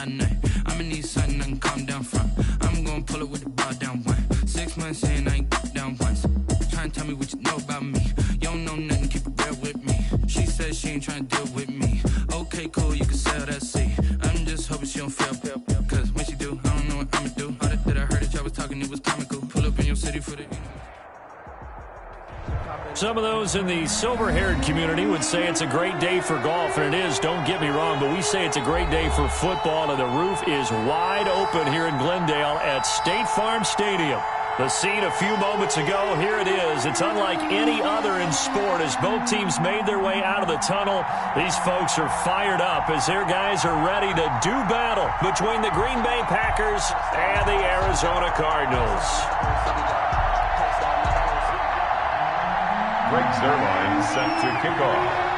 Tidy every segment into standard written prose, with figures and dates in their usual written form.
not nothing. I'm in these something I can calm down from. I'm gonna pull it with the bar down one. 6 months in, I ain't down once. Trying to tell me what you know about me. You don't know nothing, keep it real with me. She said she ain't trying to deal with me. Okay, cool, you can sell that seat. I'm just hoping she don't fail. Cause when she do, I don't know what I'ma do. All that I heard that y'all was talking, it was comical. Pull up in your city for the... Some of those in the silver-haired community would say it's a great day for golf, and it is, don't get me wrong, but we say it's a great day for football, and the roof is wide open here in Glendale at State Farm Stadium. The scene a few moments ago, here it is. It's unlike any other in sport as both teams made their way out of the tunnel. These folks are fired up as their guys are ready to do battle between the Green Bay Packers and the Arizona Cardinals. Greg Zerline set to kick off.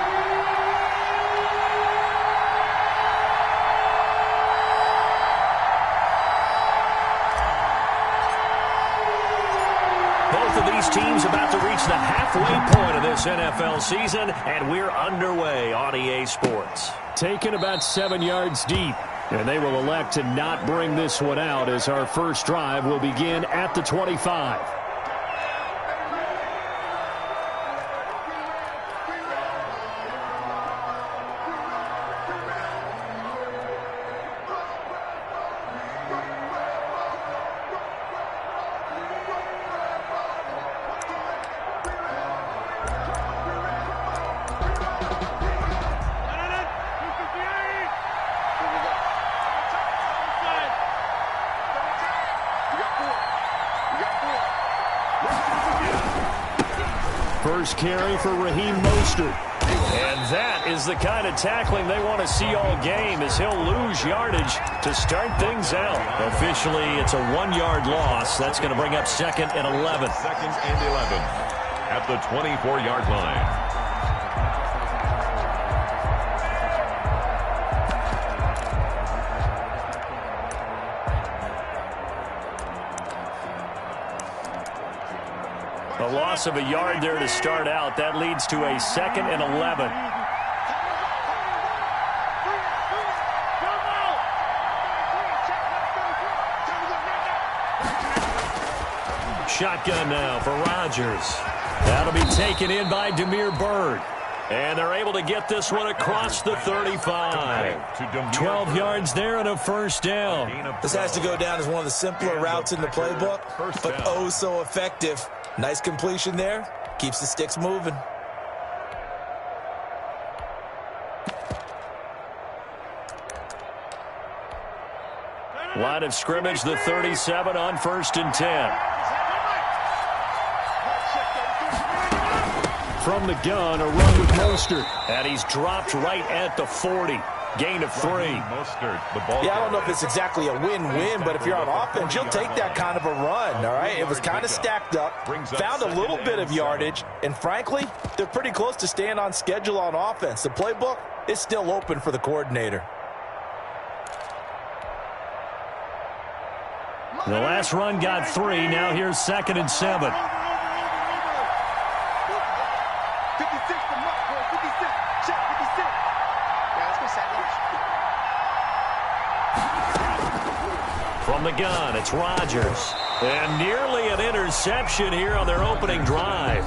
Both of these teams about to reach the halfway point of this NFL season, and we're underway on EA Sports. Taken about 7 yards deep, and they will elect to not bring this one out as our first drive will begin at the 25. First carry for Raheem Mostert. And that is the kind of tackling they want to see all game as he'll lose yardage to start things out. Officially, it's a 1-yard loss. That's going to bring up 2nd and 11. 2nd and 11 at the 24-yard line. A loss of a yard there to start out. That leads to a 2nd and 11. Shotgun now for Rodgers. That'll be taken in by Damiere Byrd. And they're able to get this one across the 35. 12 yards there and a first down. This has to go down as one of the simpler routes in the playbook, but oh so effective. Nice completion there. Keeps the sticks moving. Line of scrimmage, the 37 on 1st and 10. From the gun, a run with Mostert. And he's dropped right at the 40. Gain of 3. Yeah, I don't know if it's exactly a win-win, but if you're on offense, you'll take that kind of a run, all right? It was kind of stacked up, found a little bit of yardage, and frankly, they're pretty close to staying on schedule on offense. The playbook is still open for the coordinator. The last run got 3. Now here's 2nd and 7. From the gun, it's Rodgers. And nearly an interception here on their opening drive.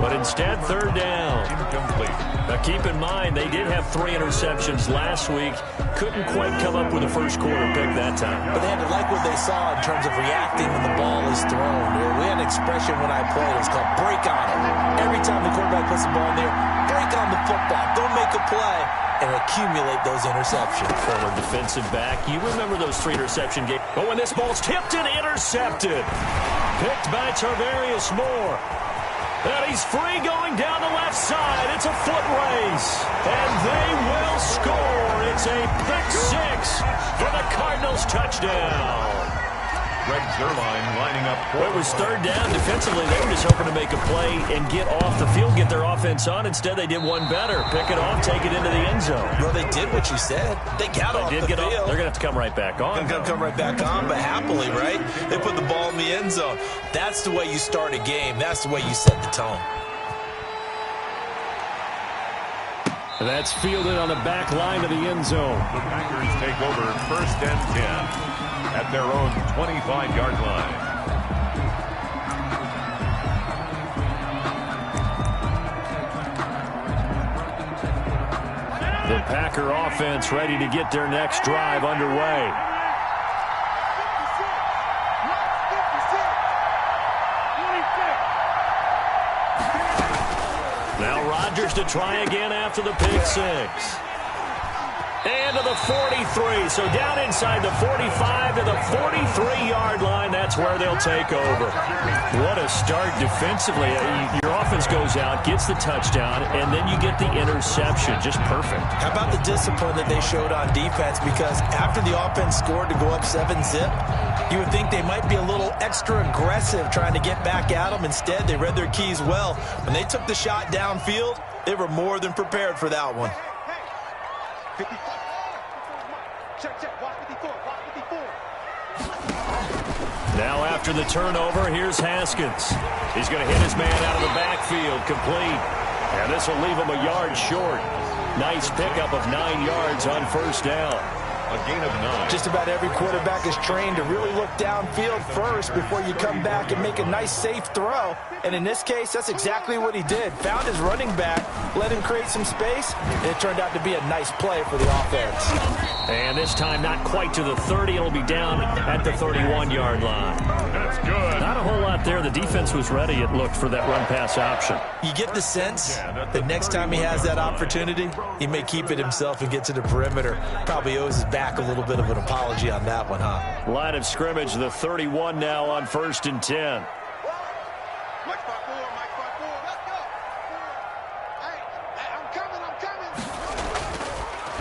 But instead, 3rd down. Now keep in mind, they did have 3 interceptions last week. Couldn't quite come up with a first quarter pick that time. But they had to like what they saw in terms of reacting when the ball is thrown. We had an expression when I played. It was called break on it. Every time the quarterback puts the ball in there, break on the football. Don't make a play and accumulate those interceptions. Former defensive back. You remember those 3 interception games. But when this ball's tipped and intercepted. Picked by Tarvarius Moore. And he's free going down the left side. It's a foot race. And they will score. It's a pick-6 for the Cardinals touchdown. Greg Zerline lining up. Well, it was 3rd down. Defensively, they were just hoping to make a play and get off the field, get their offense on. Instead, they did one better. Pick it off, take it into the end zone. Well, they did what you said. They got off the field. They're going to have to come right back on. They're going to come right back on, but happily, right? They put the ball in the end zone. That's the way you start a game. That's the way you set the tone. That's fielded on the back line of the end zone. The Packers take over 1st and 10 at their own 25-yard line. The Packer offense ready to get their next drive underway. Now Rodgers to try again after the pick six. And to the 43. So down inside the 45 to the 43-yard line. That's where they'll take over. What a start defensively. Your offense goes out, gets the touchdown, and then you get the interception. Just perfect. How about the discipline that they showed on defense? Because after the offense scored to go up 7-zip, you would think they might be a little extra aggressive trying to get back at them. Instead, they read their keys well. When they took the shot downfield, they were more than prepared for that one. Now after the turnover, here's Haskins. He's going to hit his man out of the backfield, complete. And this will leave him a yard short. Nice pickup of 9 yards on first down. A gain of 9. Just about every quarterback is trained to really look downfield first before you come back and make a nice, safe throw. And in this case, that's exactly what he did. Found his running back, let him create some space, and it turned out to be a nice play for the offense. And this time not quite to the 30. It'll be down at the 31-yard line. That's good. Not a whole lot there. The defense was ready, it looked, for that run-pass option. You get the sense that next time he has that opportunity, he may keep it himself and get to the perimeter. Probably owes his back a little bit of an apology on that one, huh? Line of scrimmage, the 31 now on 1st and 10.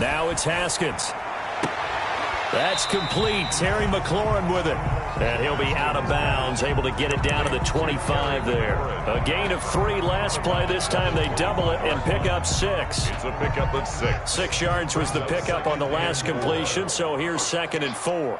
Now it's Haskins. That's complete. Terry McLaurin with it. And he'll be out of bounds, able to get it down to the 25 there. A gain of 3 last play. This time they double it and pick up 6. It's a pickup of 6. 6 yards was the pickup on the last completion, so here's 2nd and 4.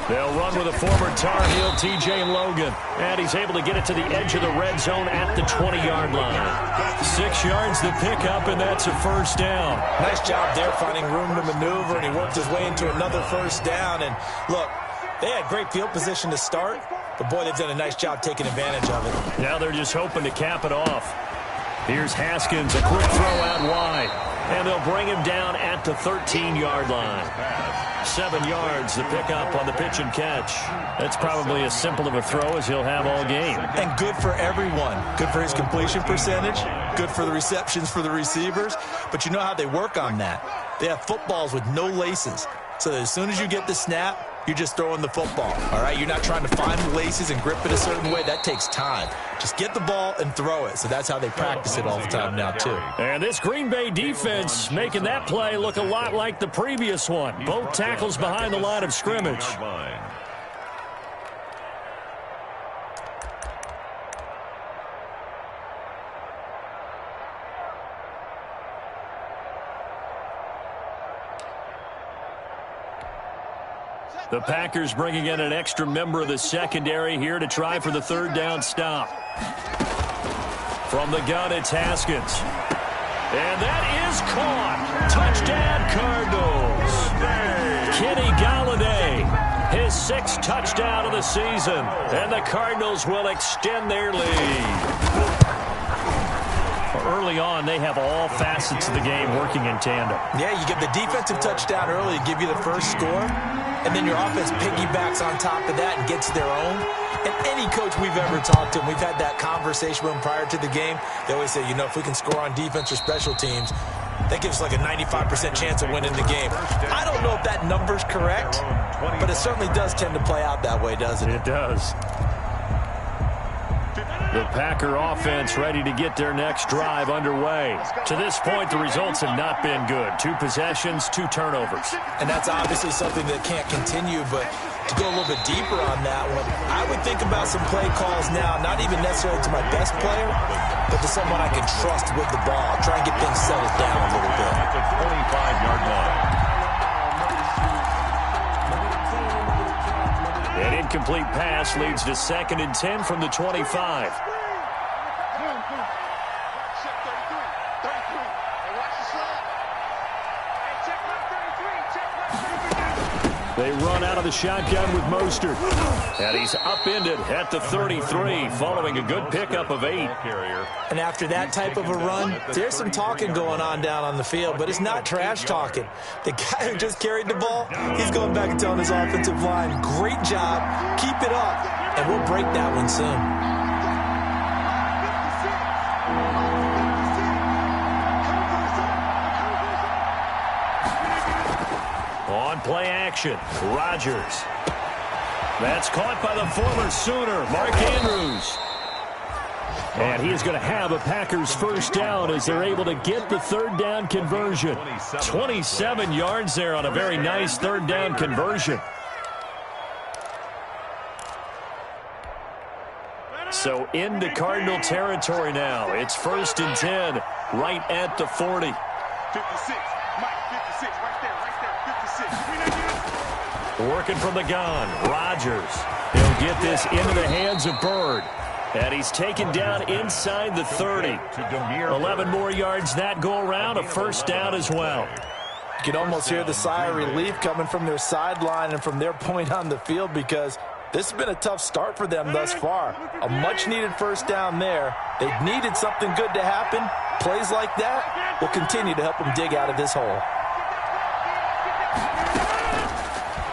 They'll run with a former Tar Heel, TJ Logan. And he's able to get it to the edge of the red zone at the 20-yard line. 6 yards the pickup, and that's a first down. Nice job there finding room to maneuver, and he worked his way into another first down. And look, they had great field position to start, but boy, they've done a nice job taking advantage of it. Now they're just hoping to cap it off. Here's Haskins, a quick throw out wide. And they'll bring him down at the 13-yard line. 7 yards, the pickup on the pitch and catch. That's probably as simple of a throw as he'll have all game. And good for everyone. Good for his completion percentage. Good for the receptions for the receivers. But you know how they work on that. They have footballs with no laces. So that as soon as you get the snap, you're just throwing the football. All right, you're not trying to find the laces and grip it a certain way. That takes time. Just get the ball and throw it. So that's how they practice it all the time now, too. And this Green Bay defense making that play look a lot like the previous one. Both tackles behind the line of scrimmage. The Packers bringing in an extra member of the secondary here to try for the 3rd down stop. From the gun, it's Haskins. And that is caught. Touchdown, Cardinals. Kenny Galladay, his 6th touchdown of the season. And the Cardinals will extend their lead. Early on, they have all facets of the game working in tandem. Yeah, you get the defensive touchdown early to give you the first score. And then your offense piggybacks on top of that and gets their own. And any coach we've ever talked to, and we've had that conversation with them prior to the game, they always say, you know, if we can score on defense or special teams, that gives us like a 95% chance of winning the game. I don't know if that number's correct, but it certainly does tend to play out that way, doesn't it? It does. The Packer offense ready to get their next drive underway. To this point, the results have not been good. 2 possessions, 2 turnovers. And that's obviously something that can't continue, but to go a little bit deeper on that one, I would think about some play calls now, not even necessarily to my best player, but to someone I can trust with the ball. Try and get things settled down a little bit. At the 25-yard line. An incomplete pass leads to 2nd and 10 from the 25. They run out of the shotgun with Mostert. And he's upended at the 33 following a good pickup of 8. And after that type of a run, there's some talking going on down on the field, but it's not trash talking. The guy who just carried the ball, he's going back and telling his offensive line, great job, keep it up, and we'll break that one soon. On play action, Rodgers. That's caught by the former Sooner, Mark Andrews. And he is going to have a Packers first down as they're able to get the third down conversion. 27 yards there on a very nice third down conversion. So into Cardinal territory now. It's 1st and 10, right at the 40. 56, Mike, 56, right there, 56. Working from the gun, Rodgers. He'll get this into the hands of Bird. And he's taken down inside the 30. 11 more yards that go around, a first down as well. You can almost hear the sigh of relief coming from their sideline and from their point on the field because this has been a tough start for them thus far. A much-needed first down there. They needed something good to happen. Plays like that will continue to help them dig out of this hole.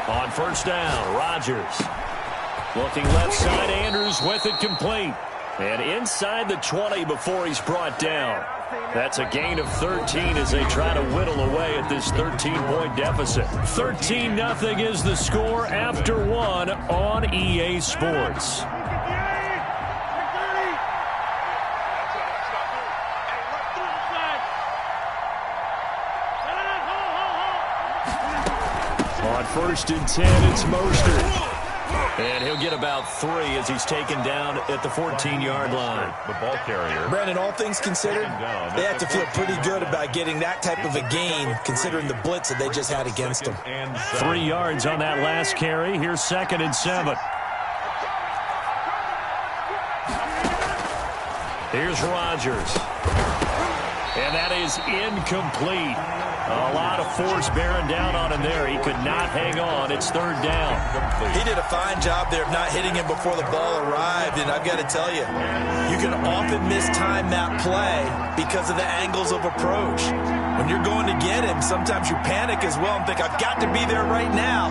On first down, Rodgers. Looking left side, Andrews with it complete. And inside the 20 before he's brought down. That's a gain of 13 as they try to whittle away at this 13-point deficit. 13-0 is the score after 1 on EA Sports. On 1st and 10, it's Mostert. And he'll get about 3 as he's taken down at the 14-yard line. The ball carrier. Brandon, all things considered, they have to feel pretty good about getting that type of a gain considering the blitz that they just had against them. 3 yards on that last carry. Here's 2nd and 7. Here's Rodgers. And that is incomplete. A lot of force bearing down on him there. He could not hang on. It's 3rd down. He did a fine job there of not hitting him before the ball arrived. And I've got to tell you, you can often mistime that play because of the angles of approach. When you're going to get him, sometimes you panic as well and think, I've got to be there right now.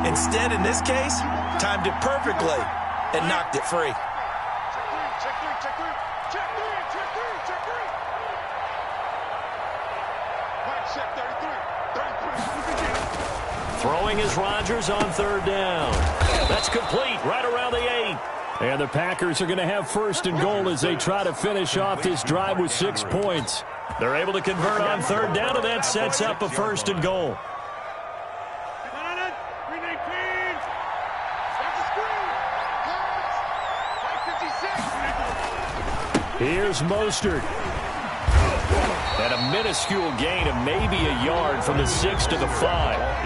Instead, in this case, timed it perfectly and knocked it free. Throwing is Rodgers on 3rd down. That's complete right around the 8. And the Packers are going to have 1st and goal as they try to finish off this drive with 6 points. They're able to convert on 3rd down, and that sets up a 1st and goal. Here's Mostert. And a minuscule gain of maybe a yard from the 6 to the 5.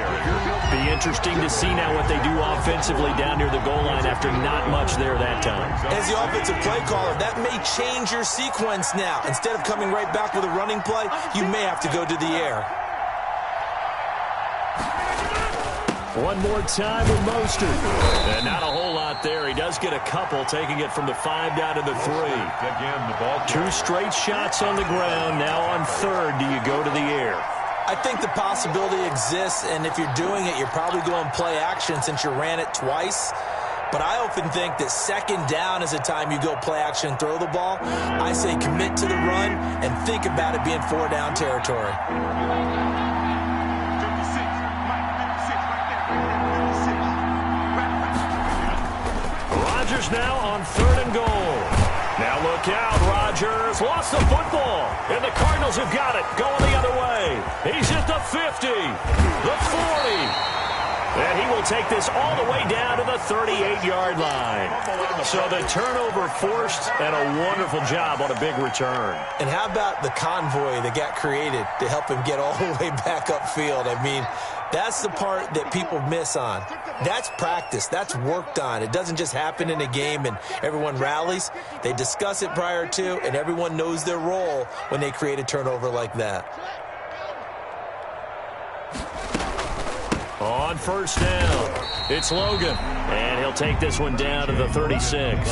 Be interesting to see now what they do offensively down near the goal line after not much there that time. As the offensive play caller, that may change your sequence now. Instead of coming right back with a running play, you may have to go to the air. One more time with Mostert. And not a whole lot there. He does get a couple, taking it from the 5 down to the 3. Again, the ball. 2 straight shots on the ground. Now on 3rd, do you go to the air? I think the possibility exists, and if you're doing it, you're probably going play action since you ran it twice. But I often think that 2nd down is the time you go play action and throw the ball. I say commit to the run and think about it being 4 down territory. Rodgers now on 3rd and goal. Now look out, Rodgers lost the football, and the Cardinals have got it going the other way. He's at the 50, the 40. And he will take this all the way down to the 38-yard line. So the turnover forced, and a wonderful job on a big return. And how about the convoy that got created to help him get all the way back upfield? I mean, that's the part that people miss on. That's practice. That's worked on. It doesn't just happen in a game and everyone rallies. They discuss it prior to, and everyone knows their role when they create a turnover like that. On first down, it's Logan, and he'll take this one down to the 36.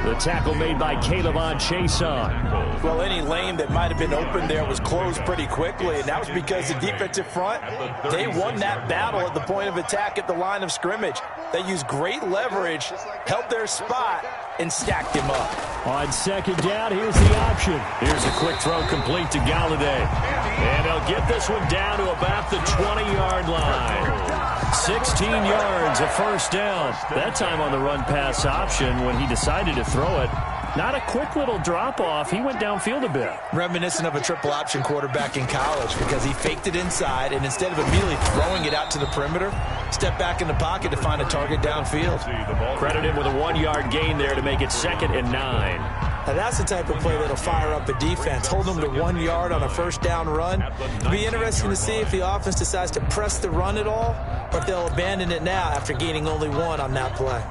The tackle made by Caleb on Chason. Well, any lane that might have been open there was closed pretty quickly, and that was because the defensive front, they won that battle at the point of attack at the line of scrimmage. They used great leverage, held their spot, and stacked him up. On second down, here's the option. Here's a quick throw complete to Galladay. And they'll get this one down to about the 20-yard line. 16 yards, a first down. That time on the run-pass option when he decided to throw it. Not a quick little drop-off. He went downfield a bit. Reminiscent of a triple-option quarterback in college because he faked it inside, and instead of immediately throwing it out to the perimeter, stepped back in the pocket to find a target downfield. Credit him with a 1-yard gain there to make it 2nd and 9. Now that's the type of play that'll fire up a defense. Hold them to 1 yard on a first down run. It'll be interesting to see if the offense decides to press the run at all or if they'll abandon it now after gaining only 1 on that play.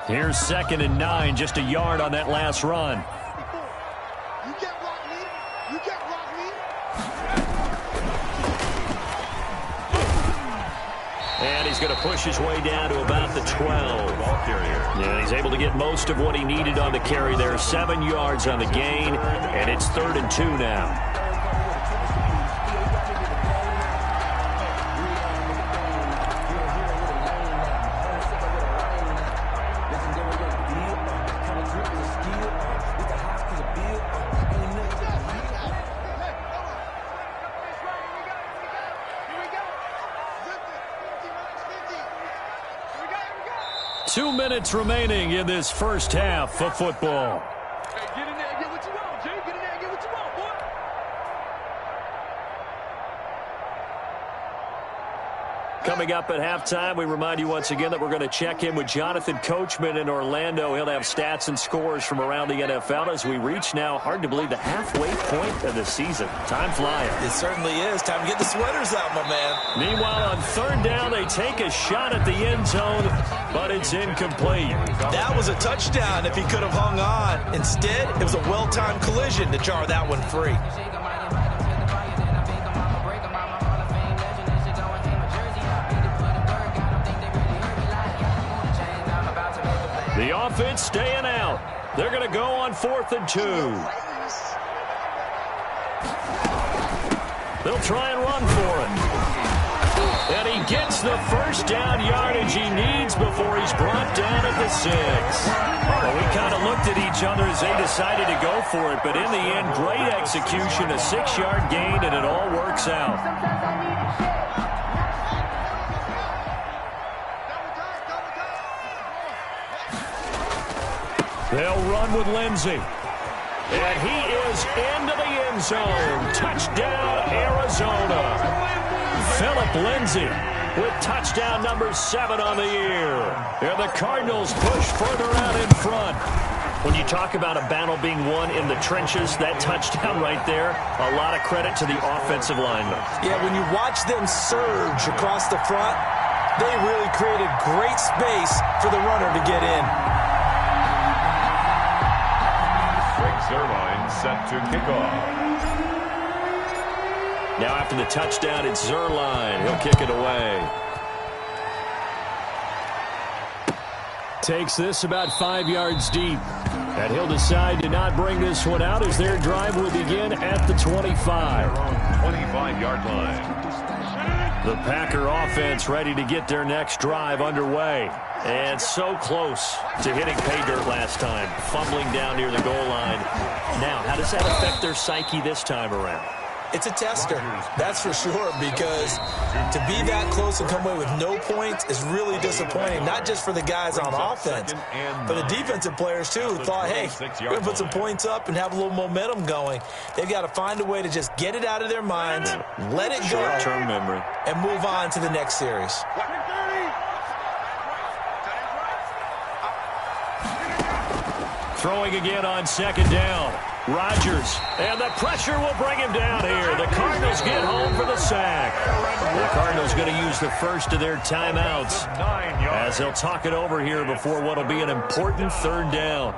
Here's 2nd and 9, just a yard on that last run. You can't block me. You can't block me. And he's going to push his way down to about the 12. Yeah, he's able to get most of what he needed on the carry there. 7 yards on the gain, and it's 3rd and 2 now. Two minutes remaining in this first half of football. Hey, get in there and get what you want, Jay. Get in there and get what you want, boy. Coming up at halftime, we remind you once again that we're going to check in with Jonathan Coachman in Orlando. He'll have stats and scores from around the NFL as we reach now, hard to believe, the halfway point of the season. Time flying. It certainly is. Time to get the sweaters out, my man. Meanwhile, on 3rd down, they take a shot at the end zone, but it's incomplete. That was a touchdown if he could have hung on. Instead, it was a well-timed collision to jar that one free. The offense staying out. They're going to go on 4th and 2. They'll try and run for it. And he gets the first down yardage he needs before he's brought down at the 6. Well, we kind of looked at each other as they decided to go for it, but in the end, great execution, a 6-yard gain, and it all works out. They'll run with Lindsey. And he is into the end zone. Touchdown, Arizona. Phillip Lindsay with touchdown number 7 on the year. And the Cardinals push further out in front. When you talk about a battle being won in the trenches, that touchdown right there, a lot of credit to the offensive linemen. Yeah, when you watch them surge across the front, they really created great space for the runner to get in. Zerline set to kickoff. Now after the touchdown, it's Zerline. He'll kick it away. Takes this about 5 yards deep. And he'll decide to not bring this one out as their drive will begin at the 25. 25-yard line. The Packer offense ready to get their next drive underway. And so close to hitting pay dirt last time. Fumbling down near the goal line. Now, how does that affect their psyche this time around? It's a tester, that's for sure, because to be that close and come away with no points is really disappointing, not just for the guys on offense, but the defensive players, too, who thought, hey, we're going to put some points up and have a little momentum going. They've got to find a way to just get it out of their minds, let it go, short-term memory, and move on to the next series. Throwing again on second down. Rodgers, and the pressure will bring him down here. The Cardinals get home for the sack. The Cardinals going to use the first of their timeouts as they'll talk it over here before what will be an important third down.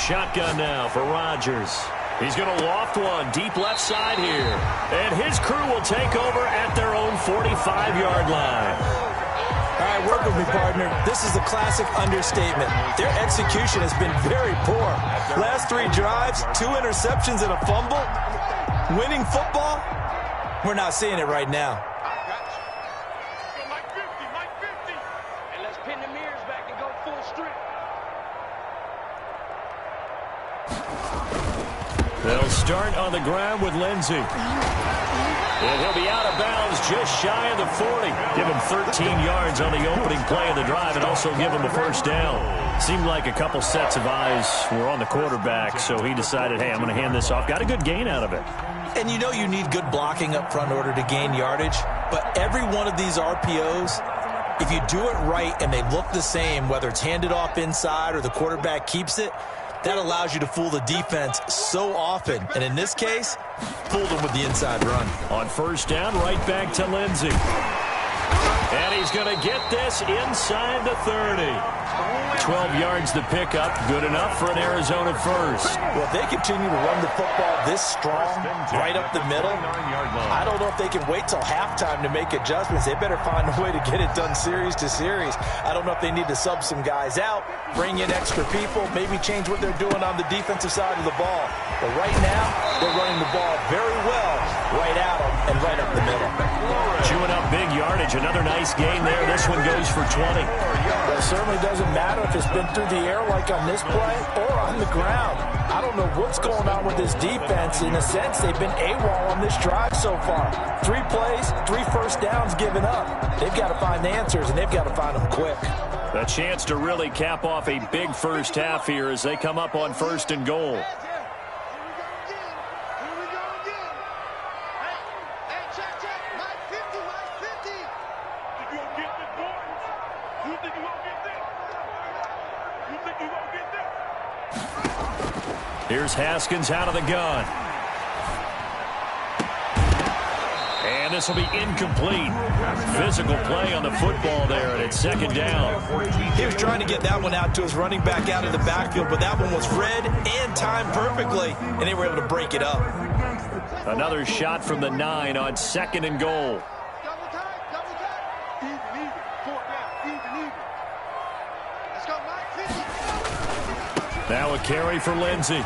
Shotgun now for Rodgers. He's going to loft one deep left side here. And his crew will take over at their own 45-yard line. All right, work with me, partner. This is a classic understatement. Their execution has been very poor. Last 3 drives, 2 interceptions and a fumble. Winning football? We're not seeing it right now. Mike 50. And let's pin the mirrors back and go full strength. They'll start on the ground with Lindsey. And he'll be out of bounds just shy of the 40. Give him 13 yards on the opening play of the drive and also give him a first down. Seemed like a couple sets of eyes were on the quarterback, so he decided, hey, I'm going to hand this off. Got a good gain out of it. And you know you need good blocking up front in order to gain yardage, but every one of these RPOs, if you do it right and they look the same, whether it's handed off inside or the quarterback keeps it, that allows you to fool the defense so often. And in this case, fooled them with the inside run. On first down, right back to Lindsey. And he's going to get this inside the 30. 12 yards to pick up. Good enough for an Arizona first. Well, if they continue to run the football this strong, right up the middle, I don't know if they can wait till halftime to make adjustments. They better find a way to get it done series to series. I don't know if they need to sub some guys out, bring in extra people, maybe change what they're doing on the defensive side of the ball. But right now, they're running the ball very well right at them and right up the middle. Chewing up big yardage. Another nice gain there. This one goes for 20. Well, it certainly doesn't matter if it's been through the air like on this play or on the ground. I don't know what's going on with this defense. In a sense, they've been AWOL on this drive so far. 3 plays, 3 first downs given up. They've got to find the answers, and they've got to find them quick. A chance to really cap off a big first half here as they come up on first and goal. Here's Haskins out of the gun. And this will be incomplete. Physical play on the football there, and it's second down. He was trying to get that one out to his running back out of the backfield, but that one was read and timed perfectly, and they were able to break it up. Another shot from the 9 on second and goal. Now a carry for Lindsey.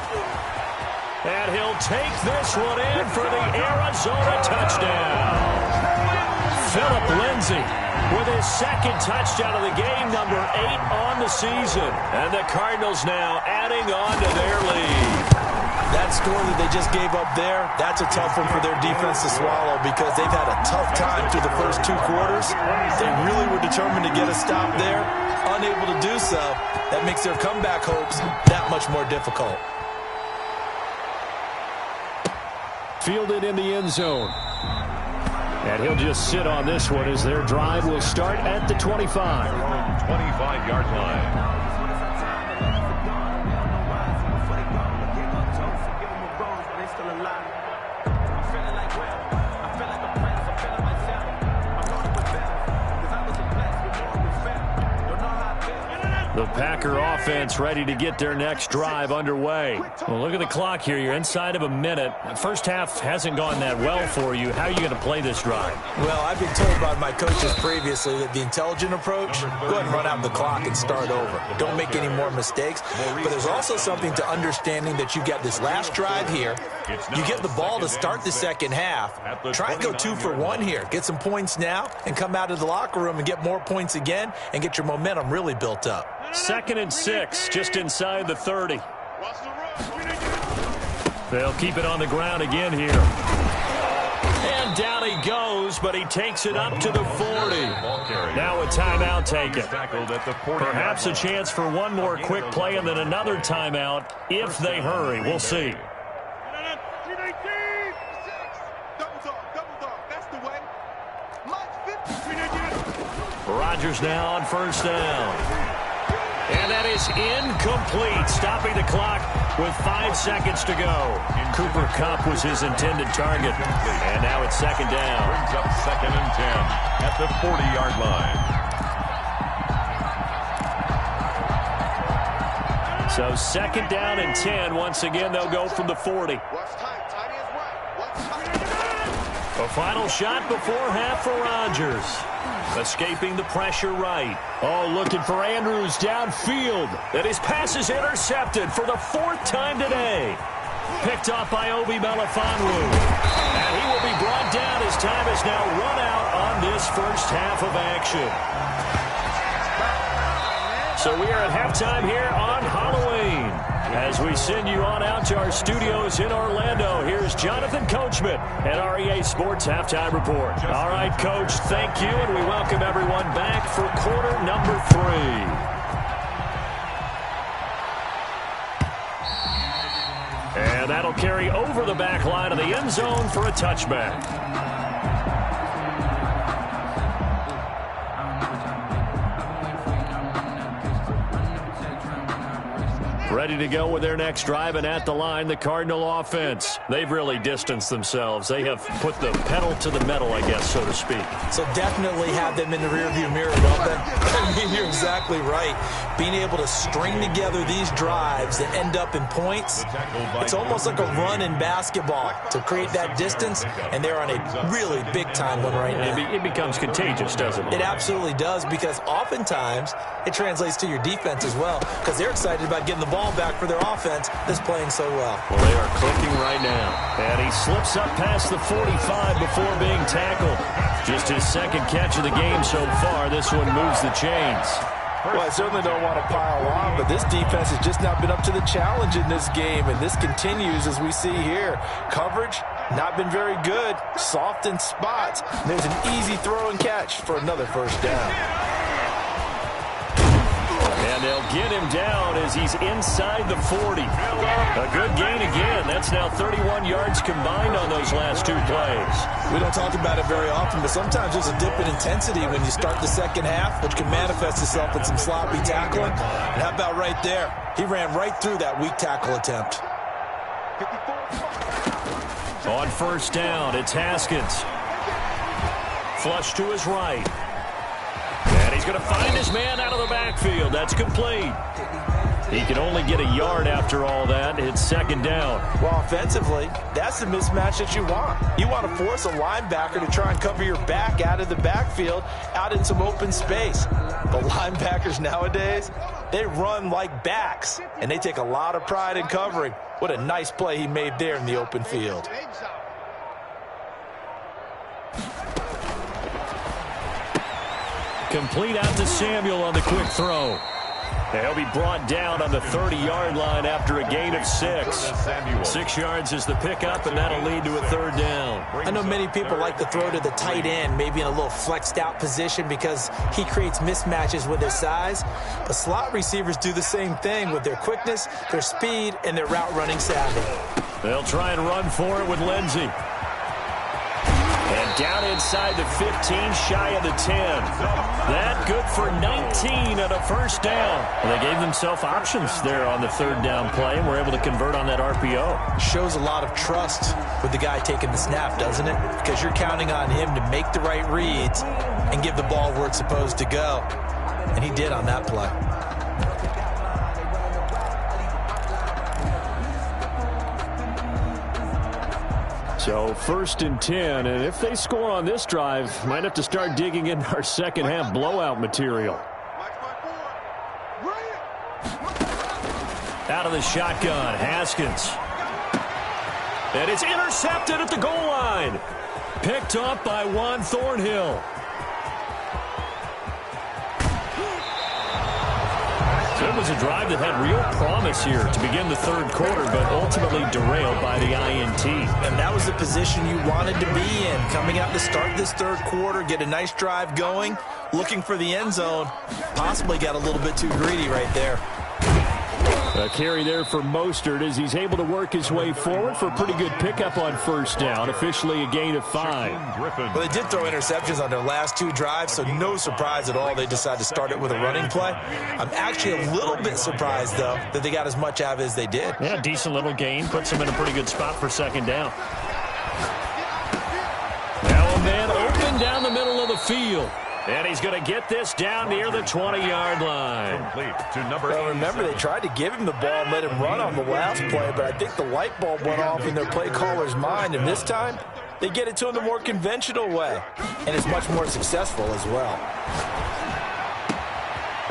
And he'll take this one in for the Arizona touchdown. Phillip Lindsey with his second touchdown of the game, number 8 on the season. And the Cardinals now adding on to their lead. That score that they just gave up there, that's a tough one for their defense to swallow because they've had a tough time through the first 2 quarters. They really were determined to get a stop there. Unable to do so, that makes their comeback hopes that much more difficult. Fielded in the end zone. And he'll just sit on this one as their drive will start at the 25. 25-yard line. The Packer offense ready to get their next drive underway. Well, look at the clock here. You're inside of a minute. The first half hasn't gone that well for you. How are you going to play this drive? Well, I've been told by my coaches previously that the intelligent approach, go ahead and run out the clock and start over. Don't make any more mistakes. But there's also something to understanding that you got this last drive here. You get the ball to start the second half. Try and go 2 for 1 here. Get some points now and come out of the locker room and get more points again and get your momentum really built up. 2nd and 6, just inside the 30. They'll keep it on the ground again here. And down he goes goes, but he takes it up to the 40. Now a timeout taken. Perhaps a chance for one more quick play and then another timeout if they hurry. We'll see. Rodgers now on first down. And that is incomplete, stopping the clock with 5 seconds to go. Cooper Kupp was his intended target. And now it's second down. Brings up 2nd and 10 at the 40-yard line. So second down and 10. Once again, they'll go from the 40. A final shot before half for Rodgers. Escaping the pressure right. Oh, looking for Andrews downfield. And his pass is intercepted for the 4th time today. Picked off by Obi Melifonwu. And he will be brought down as time is now run out on this first half of action. So we are at halftime here on Halloween. As we send you on out to our studios in Orlando, here's Jonathan Coachman at REA Sports Halftime Report. All right, Coach, thank you, and we welcome everyone back for quarter number 3. And that'll carry over the back line of the end zone for a touchback. Ready to go with their next drive, and at the line, the Cardinal offense. They've really distanced themselves. They have put the pedal to the metal, I guess, so to speak. So definitely have them in the rearview mirror, don't they? I mean, you're exactly right. Being able to string together these drives that end up in points, it's almost like a run in basketball to create that distance, and they're on a really big-time one right now. It becomes contagious, doesn't it? It absolutely does, because oftentimes it translates to your defense as well, because they're excited about getting the ball back for their offense that's playing so well. Well, they are clicking right now. And he slips up past the 45 before being tackled. Just his second catch of the game so far. This one moves the chains. Well, I certainly don't want to pile on, but this defense has just not been up to the challenge in this game, and this continues as we see here. Coverage, not been very good. Soft in spots. There's an easy throw and catch for another first down. And they'll get him down as he's inside the 40. A good gain again. That's now 31 yards combined on those last 2 plays. We don't talk about it very often, but sometimes there's a dip in intensity when you start the second half, which can manifest itself in some sloppy tackling. And how about right there? He ran right through that weak tackle attempt. On first down, it's Haskins. Flush to his right. And he's going to find his man out of the backfield. That's complete. He can only get a yard after all that. It's second down. Well, offensively, that's the mismatch that you want. You want to force a linebacker to try and cover your back out of the backfield, out in some open space. The linebackers nowadays, they run like backs, and they take a lot of pride in covering. What a nice play he made there in the open field. Complete out to Samuel on the quick throw. He'll be brought down on the 30-yard line after a gain of 6. 6 yards is the pickup, and that'll lead to a third down. I know many people like to throw to the tight end, maybe in a little flexed-out position because he creates mismatches with his size. But slot receivers do the same thing with their quickness, their speed, and their route-running savvy. They'll try and run for it with Lindsey. And down inside the 15, shy of the 10. That good for 19 and a first down. Well, they gave themselves options there on the third down play, and were able to convert on that RPO. Shows a lot of trust with the guy taking the snap, doesn't it? Because you're counting on him to make the right reads and give the ball where it's supposed to go. And he did on that play. So first and 10, and if they score on this drive, might have to start digging into our second half blowout material. Out of the shotgun, Haskins. And it's intercepted at the goal line. Picked up by Juan Thornhill. So it was a drive that had real promise here to begin the third quarter, but ultimately derailed by the INT. And that was the position you wanted to be in. Coming out to start this third quarter, get a nice drive going, looking for the end zone. Possibly got a little bit too greedy right there. A carry there for Mostert as he's able to work his way forward for a pretty good pickup on first down. Officially a gain of 5. Well, they did throw interceptions on their last 2 drives, so no surprise at all they decided to start it with a running play. I'm actually a little bit surprised, though, that they got as much out of it as they did. Yeah, decent little gain. Puts them in a pretty good spot for second down. Now a man open down the middle of the field. And he's going to get this down near the 20-yard line. Well, remember, they tried to give him the ball and let him run on the last play, but I think the light bulb went off in their play caller's mind, and this time they get it to him the more conventional way, and it's much more successful as well.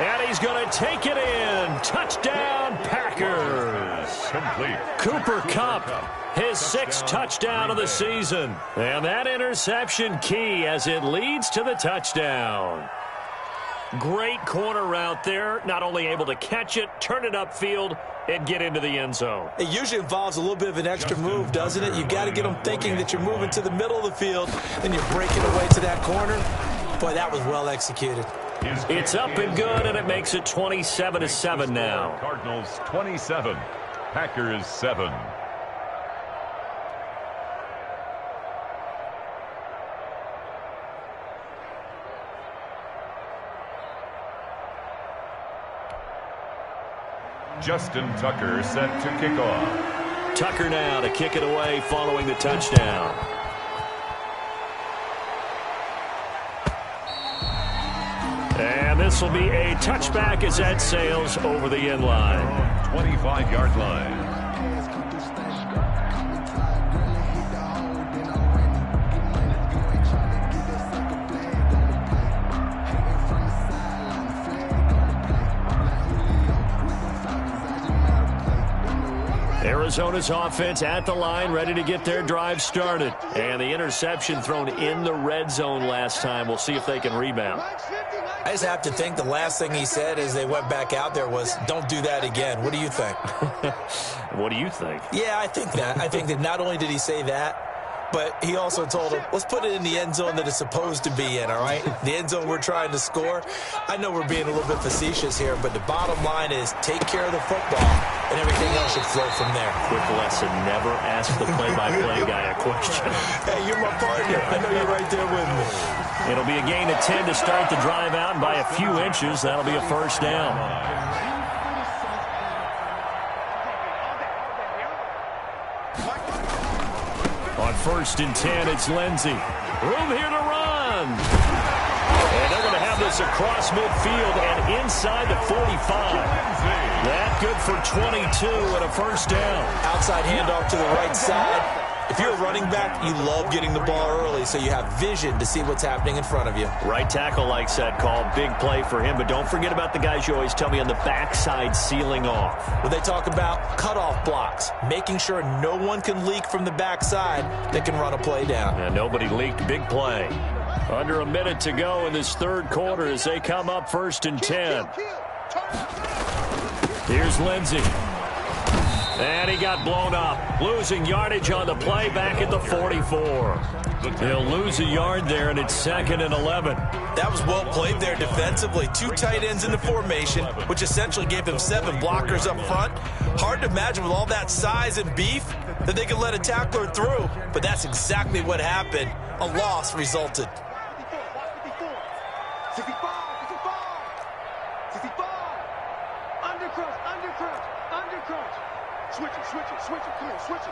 And he's going to take it in. Touchdown, Packers. Complete. Cooper Kupp, his 6th touchdown of the season. And that interception key as it leads to the touchdown. Great corner route there. Not only able to catch it, turn it upfield, and get into the end zone. It usually involves a little bit of an extra move, doesn't it? You've got to get them thinking that you're moving to the middle of the field, then you're breaking away to that corner. Boy, that was well executed. It's up and good, and it makes it 27-7 now. Cardinals 27, Packers 7. Justin Tucker set to kick off. Tucker now to kick it away following the touchdown. And this will be a touchback as that sails over the end line. 25-yard line. Arizona's offense at the line, ready to get their drive started. And the interception thrown in the red zone last time. We'll see if they can rebound. I just have to think the last thing he said as they went back out there was, don't do that again. What do you think? What do you think? Yeah, I think that. I think that not only did he say that, but he also told him, let's put it in the end zone that it's supposed to be in, all right? The end zone we're trying to score. I know we're being a little bit facetious here, but the bottom line is take care of the football, and everything else should flow from there. Quick lesson, never ask the play-by-play guy a question. Hey, you're my partner. I know you're right there with me. It'll be a gain of 10 to start the drive out, and by a few inches, that'll be a first down. On 1st and 10, it's Lindsey. Room here to run. And they're going to have this across midfield and inside the 45. That good for 22 and a first down. Outside handoff to the right side. If you're a running back, you love getting the ball early so you have vision to see what's happening in front of you. Right tackle likes that call. Big play for him, but don't forget about the guys you always tell me on the backside sealing off. Well, they talk about cutoff blocks, making sure no one can leak from the backside that can run a play down. And nobody leaked. Big play. Under a minute to go in this third quarter as they come up 1st and 10. Here's Lindsey. And he got blown up. Losing yardage on the play back at the 44. He'll lose a yard there, and it's 2nd and 11. That was well played there defensively. 2 tight ends in the formation, which essentially gave them 7 blockers up front. Hard to imagine with all that size and beef that they could let a tackler through, but that's exactly what happened. A loss resulted. 65. Undercrunch. Switch it. Come on, switch it.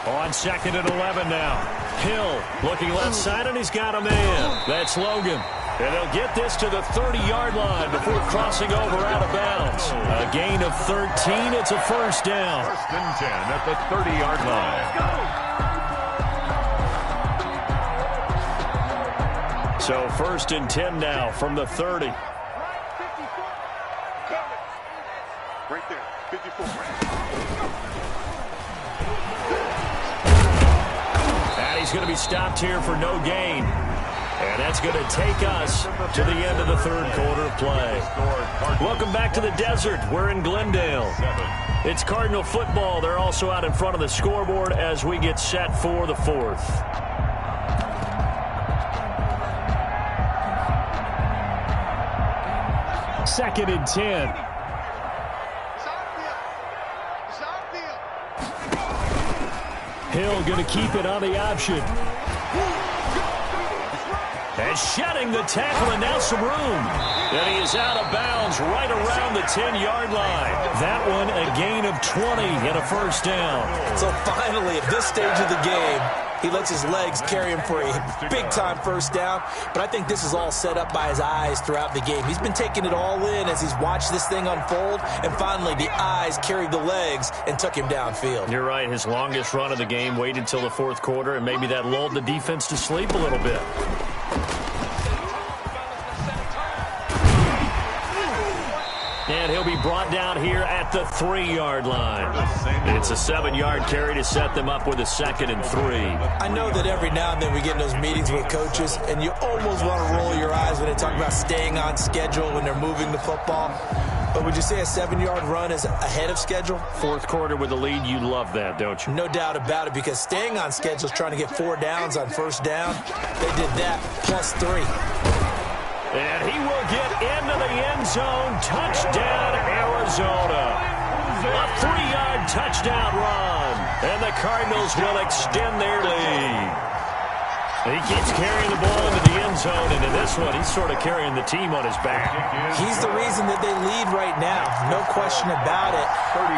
On 2nd and 11 now. Hill looking left side, and he's got a man. That's Logan. And they'll get this to the 30-yard line before crossing over out of bounds. A gain of 13. It's a first down. 1st and 10 at the 30-yard line. So 1st and 10 now from the 30. Right there, 54. And he's going to be stopped here for no gain. And that's going to take us to the end of the third quarter of play. Welcome back to the desert. We're in Glendale. It's Cardinal football. They're also out in front of the scoreboard as we get set for the fourth. Second and 10. Hill going to keep it on the option. And shedding the tackle, and now some room. And he is out of bounds right around the 10-yard line. That one a gain of 20 and a first down. So finally, at this stage of the game, he lets his legs carry him for a big-time first down. But I think this is all set up by his eyes throughout the game. He's been taking it all in as he's watched this thing unfold. And finally, the eyes carried the legs and took him downfield. You're right. His longest run of the game waited until the fourth quarter, and maybe that lulled the defense to sleep a little bit. And he'll be brought down here at the 3-yard line. It's a 7-yard carry to set them up with a 2nd and 3. I know that every now and then we get in those meetings with coaches, and you almost want to roll your eyes when they talk about staying on schedule when they're moving the football. But would you say a 7-yard run is ahead of schedule? Fourth quarter with the lead, you love that, don't you? No doubt about it, because staying on schedule is trying to get 4 downs on first down. They did that plus 3. And he will get into the end zone. Touchdown, Arizona. A 3-yard touchdown run. And the Cardinals will extend their lead. He keeps carrying the ball into the end zone, and in this one, he's sort of carrying the team on his back. He's the reason that they lead right now. No question about it.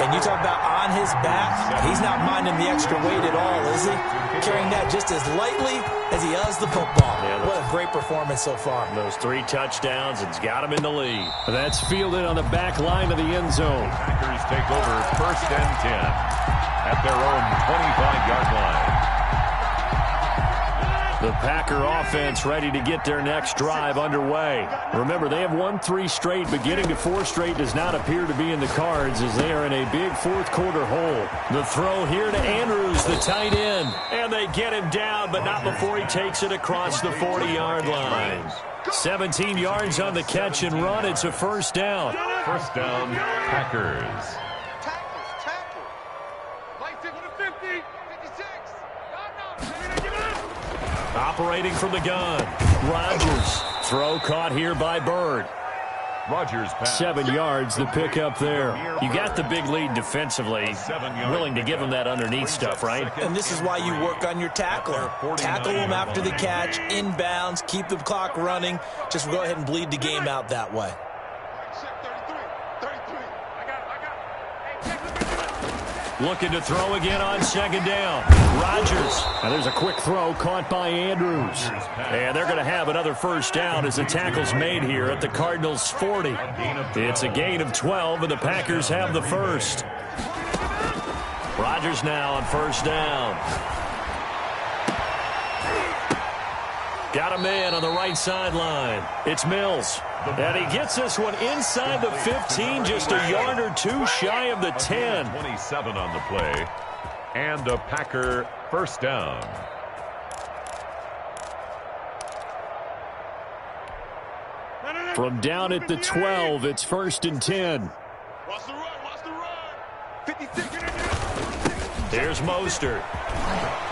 And you talk about on his back, he's not minding the extra weight at all, is he? Carrying that just as lightly as he does the football. Yeah, what a great performance so far. Those 3 touchdowns, it's got him in the lead. That's fielded on the back line of the end zone. Packers take over 1st and 10 at their own 25-yard line. The Packer offense ready to get their next drive underway. Remember, they have won 3 straight, but getting to 4 straight does not appear to be in the cards as they are in a big fourth quarter hole. The throw here to Andrews, the tight end. And they get him down, but not before he takes it across the 40-yard line. 17 yards on the catch and run. It's a first down. First down, Packers. Operating from the gun. Rodgers. Throw caught here by Bird. Rodgers pass. 7 yards, the pickup there. You got the big lead defensively. Willing to give him that underneath stuff, right? And this is why you work on your tackler. Tackle him after the catch, inbounds, keep the clock running. Just go ahead and bleed the game out that way. Looking to throw again on 2nd down. Rodgers. Now there's a quick throw caught by Andrews. And they're going to have another first down as the tackle's made here at the Cardinals' 40. It's a gain of 12, and the Packers have the first. Rodgers now on first down. Got a man on the right sideline. It's Mills. And he gets this one inside the 15, just a yard or 2 shy of the 10. 27 on the play. And a Packer first down. From down at the 12, it's 1st and 10. Watch the run, watch the run. 56. Here's Mostert.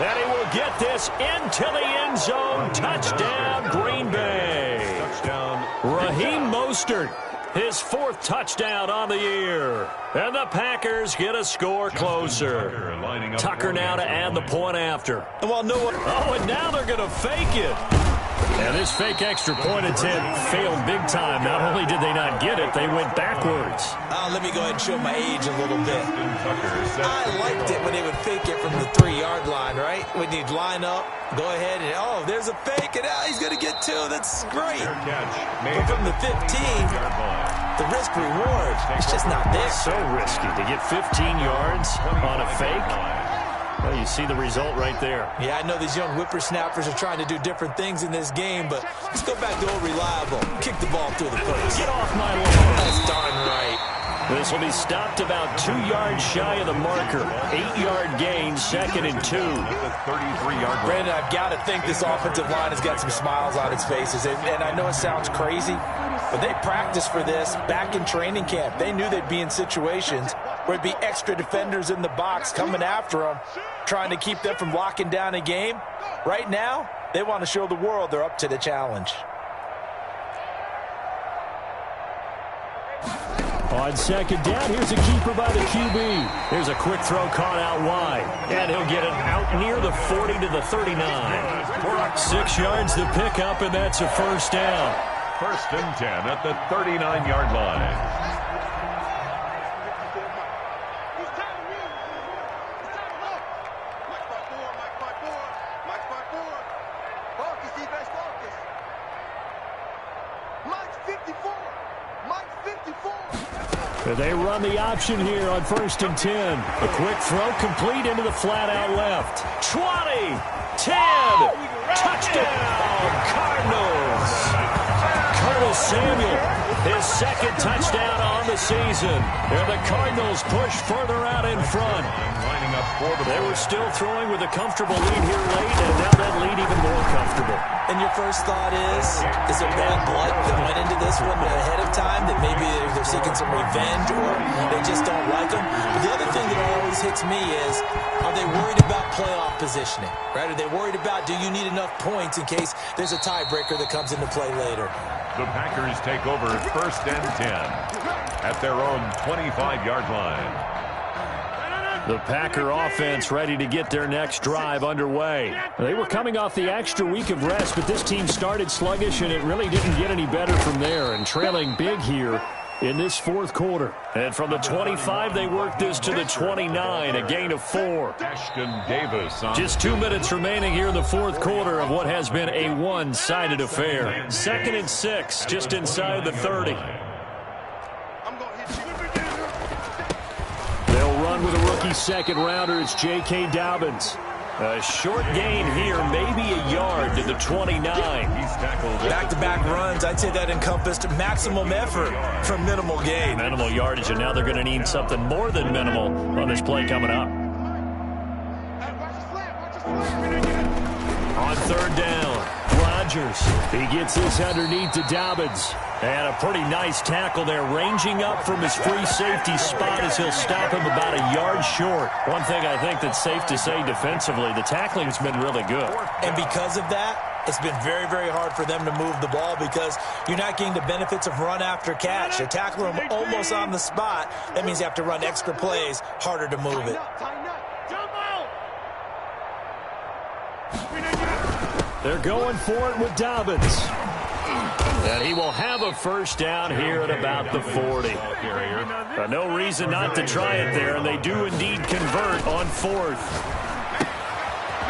And he will get this into the end zone. Touchdown, Green Bay. Touchdown. Raheem Mostert, his 4th touchdown on the year. And the Packers get a score closer. Tucker now to add the point after. Oh, and now they're going to fake it. And this fake extra point attempt failed big time. Not only did they not get it, they went backwards. Let me go ahead and show my age a little bit. I liked it when they would fake it from the 3-yard line, right? When you'd line up, go ahead and, oh, there's a fake, and he's going to get 2. That's great. But from the 15, the risk-reward, it's just not there. So risky to get 15 yards on a fake. Well, you see the result right there. Yeah, I know these young whippersnappers are trying to do different things in this game, but let's go back to old reliable. Kick the ball through the post. Get off my lawn. That's darn right. This will be stopped about 2 yards shy of the marker. 8-yard gain, 2nd and 2. 33-yard. Brandon, I've got to think this offensive line has got some smiles on its faces. And I know it sounds crazy, but they practiced for this back in training camp. They knew they'd be in situations where it'd be extra defenders in the box coming after them, trying to keep them from locking down a game. Right now, they want to show the world they're up to the challenge. On second down, here's a keeper by the QB. Here's a quick throw caught out wide. And he'll get it out near the 40 to the 39. 6 yards to pick up, and that's a first down. 1st and 10 at the 39-yard line. They run the option here on 1st and 10. A quick throw complete into the flat out left. 20, 10, touchdown, Cardinals. Curtis Samuel, his 2nd touchdown on the season. And the Cardinals push further out in front. They were still throwing with a comfortable lead here late, and now that lead even more comfortable. And your first thought is it bad blood that went into this one ahead of time, that maybe they're seeking some revenge or they just don't like them? But the other thing that always hits me is, are they worried about playoff positioning? Right? Are they worried about, do you need enough points in case there's a tiebreaker that comes into play later? The Packers take over 1st and 10 at their own 25-yard line. The Packer offense ready to get their next drive underway. They were coming off the extra week of rest, but this team started sluggish, and it really didn't get any better from there, and trailing big here in this 4th quarter. And from the 25, they worked this to the 29, a gain of 4. Ashton Davis. Just 2 minutes remaining here in the 4th quarter of what has been a one-sided affair. 2nd and 6, just inside the 30. Run with a rookie 2nd rounder. It's J.K. Dobbins. A short gain here, maybe a yard to the 29. Back-to-back runs, I'd say that encompassed maximum effort for minimal gain. Minimal yardage, and now they're going to need something more than minimal on this play coming up. On 3rd down, Rodgers. He gets this underneath to Dobbins. And a pretty nice tackle there, ranging up from his free safety spot as he'll stop him about a yard short. One thing I think that's safe to say defensively, the tackling's been really good. And because of that, it's been very, very hard for them to move the ball because you're not getting the benefits of run after catch. You tackle him almost on the spot. That means you have to run extra plays, harder to move it. They're going for it with Dobbins. And he will have a first down here at about the 40. No reason not to try it there, and they do indeed convert on 4th.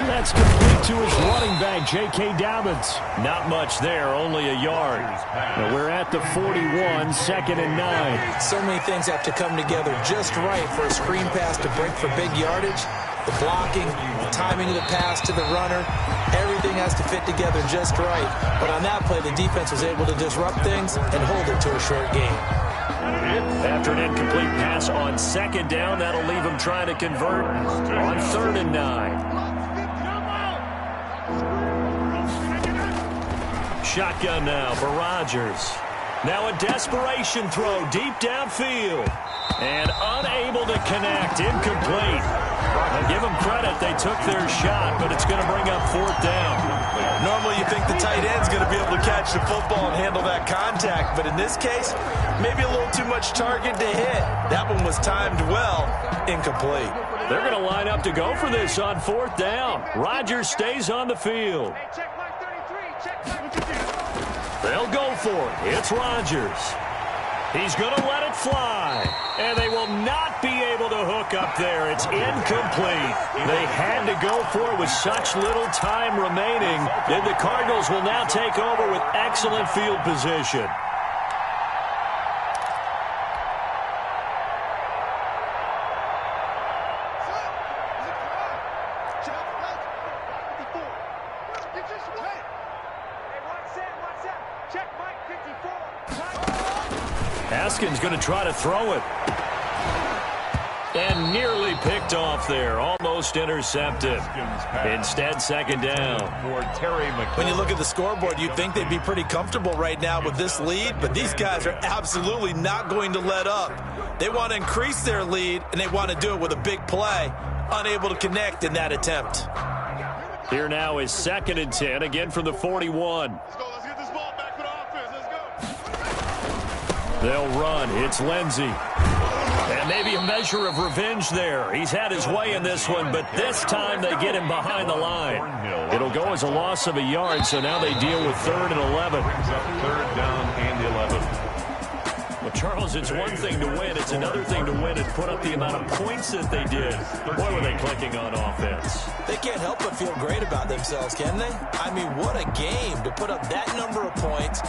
That's complete to his running back, J.K. Dobbins. Not much there, only a yard. Now we're at the 41, 2nd and 9. So many things have to come together just right for a screen pass to break for big yardage. The blocking, the timing of the pass to the runner, everything has to fit together just right. But on that play, the defense was able to disrupt things and hold it to a short gain. After an incomplete pass on 2nd down, that'll leave him trying to convert on 3rd and 9. Shotgun now for Rodgers. Now a desperation throw deep downfield. And unable to connect, incomplete. I'll give them credit, they took their shot, but it's going to bring up 4th down. Normally you think the tight end's going to be able to catch the football and handle that contact, but in this case, maybe a little too much target to hit. That one was timed well, incomplete. They're going to line up to go for this on 4th down. Rodgers stays on the field. They'll go for it. It's Rodgers. He's going to let it fly. And they will not be able to hook up there. It's incomplete. They had to go for it with such little time remaining. And the Cardinals will now take over with excellent field position. Haskins going to try to throw it. And nearly picked off there. Almost intercepted. Instead, second down. When you look at the scoreboard, you'd think they'd be pretty comfortable right now with this lead, but these guys are absolutely not going to let up. They want to increase their lead, and they want to do it with a big play. Unable to connect in that attempt. Here now is 2nd and 10, again from the 41. Let's go. Let's get this ball back for the offense. Let's go. They'll run. It's Lindsey. And maybe a measure of revenge there. He's had his way in this one, but this time they get him behind the line. It'll go as a loss of a yard, so now they deal with 3rd and 11. Brings up 3rd down and 11. Well, Charles, it's one thing to win. It's another thing to win and put up the amount of points that they did. Boy, were they clicking on offense. They can't help but feel great about themselves, can they? I mean, what a game to put up that number of points.